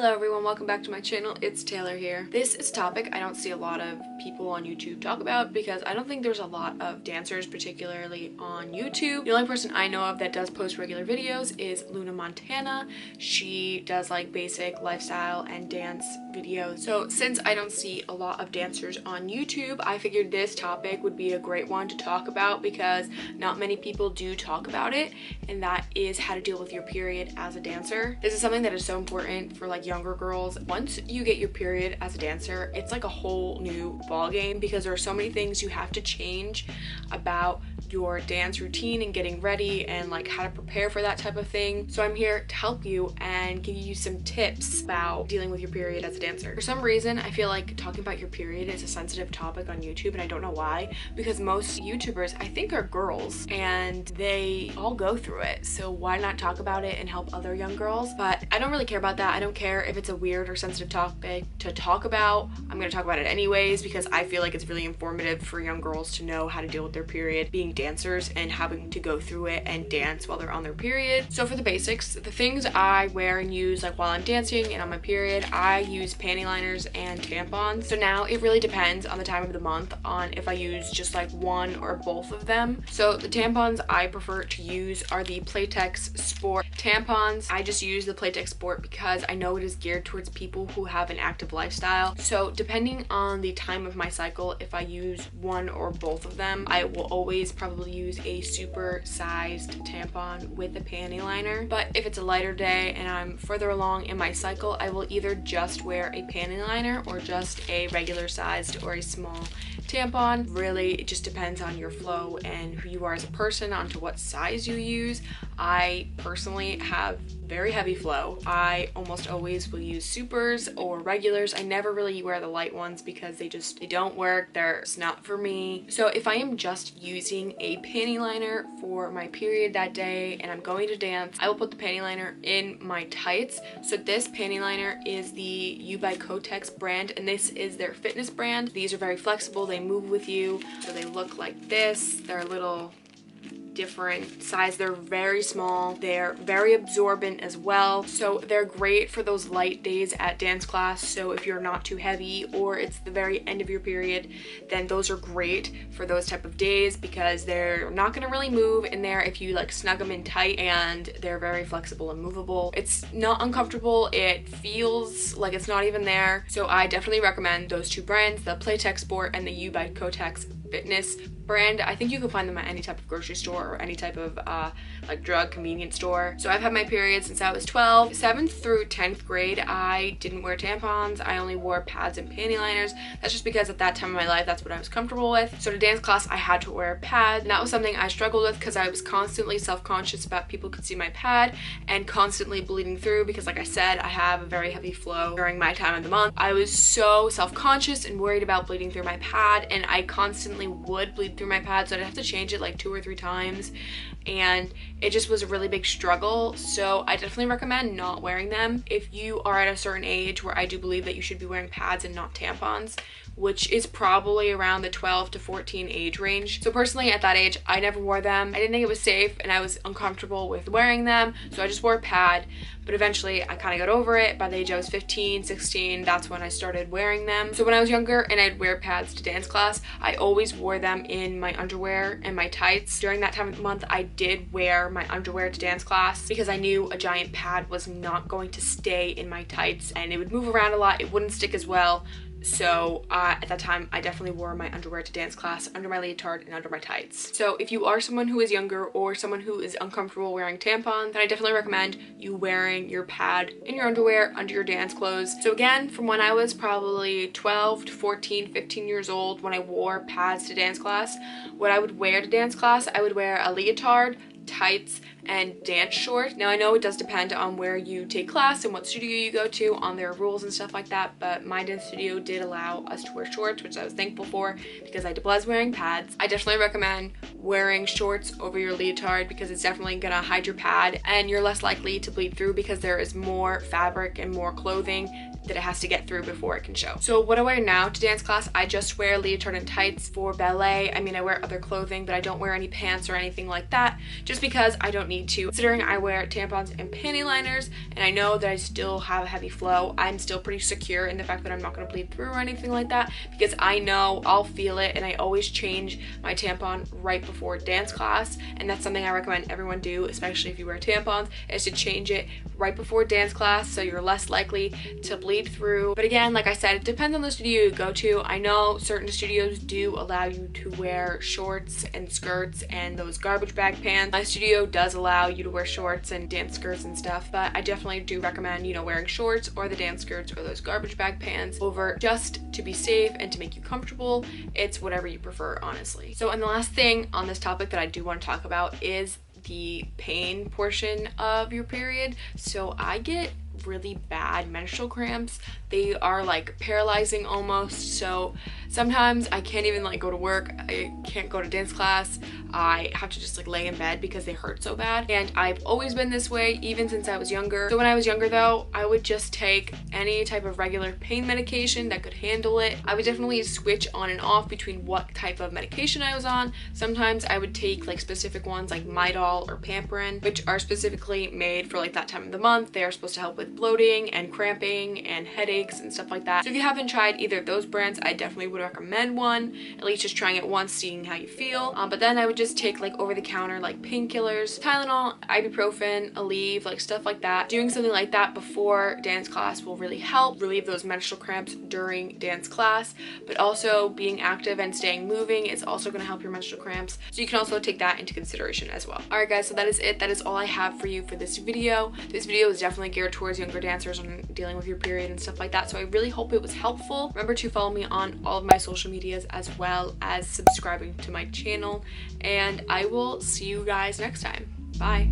Hello everyone, welcome back to my channel. It's Taylor here. This is a topic I don't see a lot of people on YouTube talk about because I don't think there's a lot of dancers, particularly on YouTube. The only person I know of that does post regular videos is Luna Montana. She does like basic lifestyle and dance videos. So since I don't see a lot of dancers on YouTube, I figured this topic would be a great one to talk about because not many people do talk about it, and that is how to deal with your period as a dancer. This is something that is so important for like younger girls. Once you get your period as a dancer, it's like a whole new ball game because there are so many things you have to change about your dance routine and getting ready and like how to prepare for that type of thing. So I'm here to help you and give you some tips about dealing with your period as a dancer. For some reason, I feel like talking about your period is a sensitive topic on YouTube, and I don't know why, because most YouTubers I think are girls and they all go through it. So why not talk about it and help other young girls? But I don't really care about that. I don't care if it's a weird or sensitive topic to talk about. I'm gonna talk about it anyways because I feel like it's really informative for young girls to know how to deal with their period, being dancers and having to go through it and dance while they're on their period. So for the basics, the things I wear and use like while I'm dancing and on my period, I use panty liners and tampons. So now it really depends on the time of the month on if I use just like one or both of them. So the tampons I prefer to use are the Playtex Sport tampons. I just use the Playtex Sport because I know it is geared towards people who have an active lifestyle. So depending on the time of my cycle, if I use one or both of them, I will always probably use a super sized tampon with a panty liner. But if it's a lighter day and I'm further along in my cycle, I will either just wear a panty liner or just a regular sized or a small tampon. Really, it just depends on your flow and who you are as a person, onto what size you use. I personally have very heavy flow. I almost always will use supers or regulars. I never really wear the light ones because they don't work. They're not for me. So if I am just using a panty liner for my period that day and I'm going to dance, I will put the panty liner in my tights. So this panty liner is the U by Kotex brand, and this is their fitness brand. These are very flexible. They move with you. So they look like this. They're a little different size. They're very small. They're very absorbent as well. So they're great for those light days at dance class. So if you're not too heavy or it's the very end of your period, then those are great for those type of days because they're not going to really move in there if you like snug them in tight, and they're very flexible and movable. It's not uncomfortable. It feels like it's not even there. So I definitely recommend those two brands, the Playtex Sport and the U by Kotex fitness brand. I think you can find them at any type of grocery store or any type of like drug convenience store. So I've had my period since I was 12. 7th through 10th grade, I didn't wear tampons. I only wore pads and panty liners. That's just because at that time of my life, that's what I was comfortable with. So to dance class, I had to wear a pad. And that was something I struggled with because I was constantly self-conscious about people could see my pad and constantly bleeding through because, like I said, I have a very heavy flow during my time of the month. I was so self-conscious and worried about bleeding through my pad, and I constantly would bleed through my pad, so I'd have to change it like 2 or 3 times, and it just was a really big struggle. So I definitely recommend not wearing them if you are at a certain age, where I do believe that you should be wearing pads and not tampons, which is probably around the 12 to 14 age range. So personally at that age, I never wore them. I didn't think it was safe and I was uncomfortable with wearing them, so I just wore a pad. But eventually I kind of got over it. By the age I was 15, 16, that's when I started wearing them. So when I was younger and I'd wear pads to dance class, I always wore them in my underwear and my tights. During that time of the month, I did wear my underwear to dance class because I knew a giant pad was not going to stay in my tights and it would move around a lot. It wouldn't stick as well. So at that time, I definitely wore my underwear to dance class under my leotard and under my tights. So if you are someone who is younger or someone who is uncomfortable wearing tampons, then I definitely recommend you wearing your pad in your underwear under your dance clothes. So again, from when I was probably 12 to 14, 15 years old, when I wore pads to dance class, what I would wear to dance class, I would wear a leotard, tights, and dance shorts. Now I know it does depend on where you take class and what studio you go to on their rules and stuff like that, but my dance studio did allow us to wear shorts, which I was thankful for because I was wearing pads. I definitely recommend wearing shorts over your leotard because it's definitely gonna hide your pad and you're less likely to bleed through because there is more fabric and more clothing that it has to get through before it can show. So what I wear now to dance class, I just wear leotard and tights for ballet. I mean, I wear other clothing, but I don't wear any pants or anything like that, just because I don't need to. Considering I wear tampons and panty liners, and I know that I still have a heavy flow, I'm still pretty secure in the fact that I'm not going to bleed through or anything like that, because I know I'll feel it, and I always change my tampon right before dance class, and that's something I recommend everyone do, especially if you wear tampons, is to change it right before dance class so you're less likely to bleed through. But again, like I said, it depends on the studio you go to. I know certain studios do allow you to wear shorts and skirts and those garbage bag pants. My studio does allow you to wear shorts and dance skirts and stuff, but I definitely do recommend, you know, wearing shorts or the dance skirts or those garbage bag pants over, just to be safe and to make you comfortable. It's whatever you prefer, honestly. So, and the last thing on this topic that I do want to talk about is the pain portion of your period. So I get really bad menstrual cramps. They are like paralyzing almost, so sometimes I can't even like go to work, I can't go to dance class, I have to just like lay in bed because they hurt so bad. And I've always been this way even since I was younger. So when I was younger though, I would just take any type of regular pain medication that could handle it. I would definitely switch on and off between what type of medication I was on. Sometimes I would take like specific ones like Midol or Pamperin, which are specifically made for like that time of the month. They are supposed to help with bloating and cramping and headaches and stuff like that. So if you haven't tried either of those brands, I definitely would recommend one, at least just trying it once, seeing how you feel. But then I would just take like over-the-counter like painkillers, Tylenol, ibuprofen, Aleve, like stuff like that. Doing something like that before dance class will really help relieve those menstrual cramps during dance class, but also being active and staying moving is also going to help your menstrual cramps, so you can also take that into consideration as well. Alright guys, so that is it. That is all I have for you for this video. This video is definitely geared towards younger dancers on dealing with your period and stuff like that, so I really hope it was helpful. Remember to follow me on all of my social medias as well as subscribing to my channel, and I will see you guys next time. Bye.